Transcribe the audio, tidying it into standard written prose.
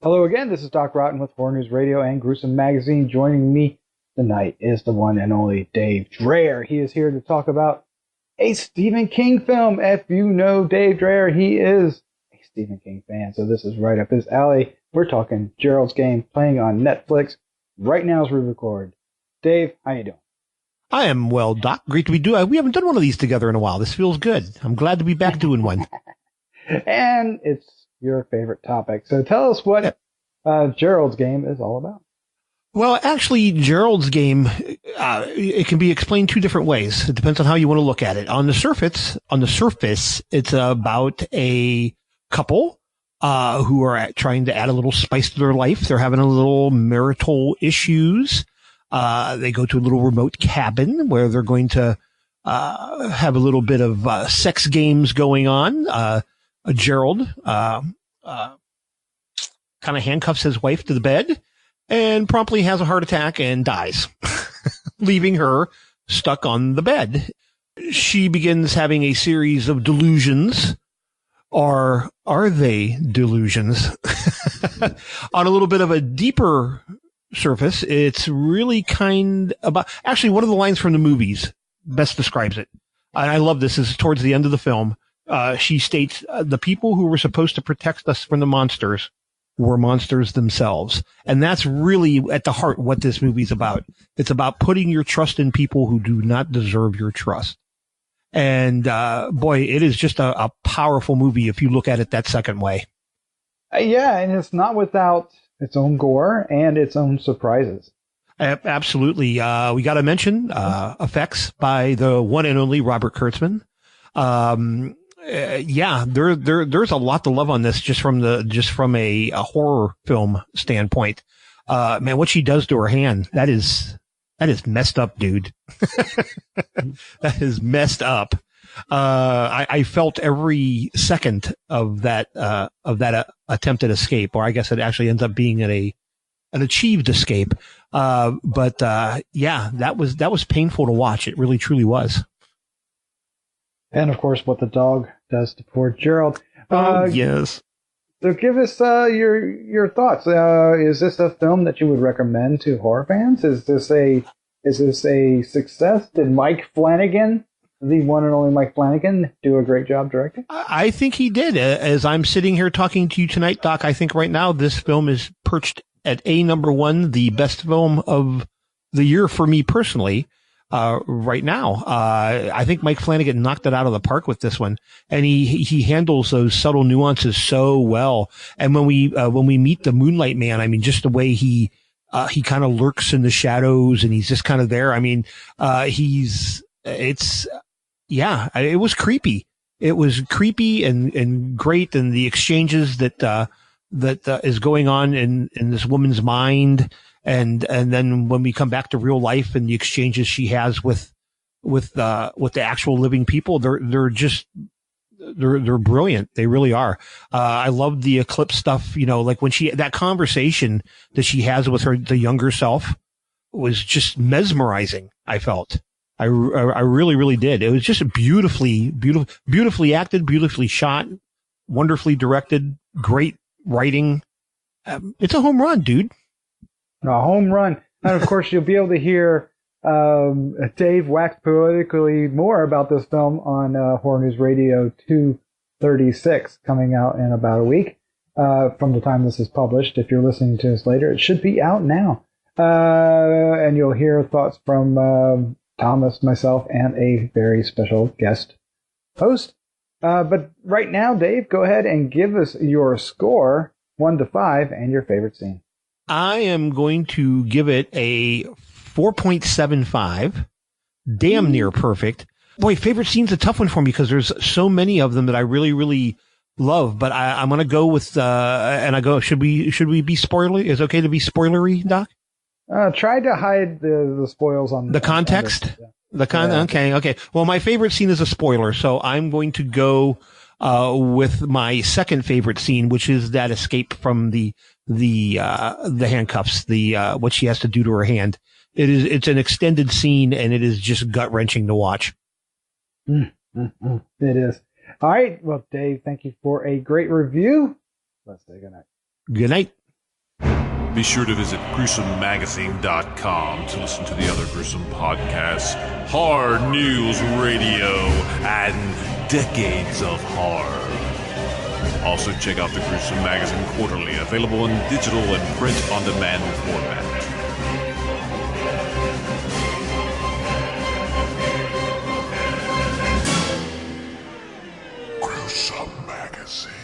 Hello again, this is Doc Rotten with Horror News Radio and Gruesome Magazine. Joining me tonight is the one and only Dave Dreher. He is here to talk about a Stephen King film. If you know Dave Dreher, he is a Stephen King fan, so this is right up his alley. We're talking Gerald's Game, playing on Netflix right now as we record. Dave, how you doing? I am well, Doc. Great to be doing. We haven't done one of these together in a while. This feels good. I'm glad to be back doing one. And it's your favorite topic. So tell us what Gerald's Game is all about. Well, actually, Gerald's Game, it can be explained two different ways. It depends on how you want to look at it. On the surface, it's about a couple who are trying to add a little spice to their life. They're having a little marital issues. They go to a little remote cabin where they're going to have a little bit of sex games going on. Gerald kind of handcuffs his wife to the bed and promptly has a heart attack and dies, leaving her stuck on the bed. She begins having a series of delusions. Or are they delusions? On a little bit of a deeper surface, it's really kind about, actually, one of the lines from the movies best describes it. I love this. This is towards the end of the film. She states, the people who were supposed to protect us from the monsters were monsters themselves. And that's really at the heart what this movie's about. It's about putting your trust in people who do not deserve your trust. And, boy, it is just a powerful movie if you look at it that second way. Yeah, and it's not without its own gore and its own surprises. Absolutely. We got to mention, effects by the one and only Robert Kurtzman. Yeah, there's a lot to love on this just from a horror film standpoint. Man, what she does to her hand, that is messed up, dude. That is messed up. I felt every second of that attempted escape, or I guess it actually ends up being an achieved escape. But yeah, that was painful to watch. It really, truly was. And, of course, what the dog does to poor Gerald. Yes. So give us your thoughts. Is this a film that you would recommend to horror fans? Is this a success? Did Mike Flannigan, the one and only Mike Flannigan, do a great job directing? I think he did. As I'm sitting here talking to you tonight, Doc, I think right now this film is perched at number one, the best film of the year for me personally. Right now, I think Mike Flannigan knocked it out of the park with this one, and he handles those subtle nuances so well. And when we meet the Moonlight Man, I mean, just the way he kind of lurks in the shadows and he's just kind of there. I mean, it was creepy. It was creepy and great. And the exchanges that is going on in this woman's mind. And then when we come back to real life and the exchanges she has with the actual living people, they're brilliant. They really are. I love the eclipse stuff, like when that conversation that she has with the younger self was just mesmerizing. I felt. I really, really did. It was just beautifully acted, beautifully shot, wonderfully directed, great writing. It's a home run, dude. A home run. And, of course, you'll be able to hear Dave wax poetically more about this film on Horror News Radio 236, coming out in about a week from the time this is published. If you're listening to this later, it should be out now. And you'll hear thoughts from Thomas, myself, and a very special guest host. But right now, Dave, go ahead and give us your score, 1 to 5, and your favorite scene. I am going to give it a 4.75. Damn near perfect. Boy, favorite scene's a tough one for me because there's so many of them that I really, really love. But I'm going to go with, should we be spoilery? Is it okay to be spoilery, Doc? Try to hide the spoils on the context. Okay. Well, my favorite scene is a spoiler, so I'm going to go with my second favorite scene, which is that escape from the handcuffs, what she has to do to her hand. It's an extended scene and it is just gut wrenching to watch. It is. All right. Well, Dave, thank you for a great review. Let's say good night. Good night. Be sure to visit GruesomeMagazine.com to listen to the other Gruesome podcasts, Hard News Radio, and Decades of Horror. Also check out the Gruesome Magazine Quarterly, available in digital and print-on-demand format. Gruesome Magazine.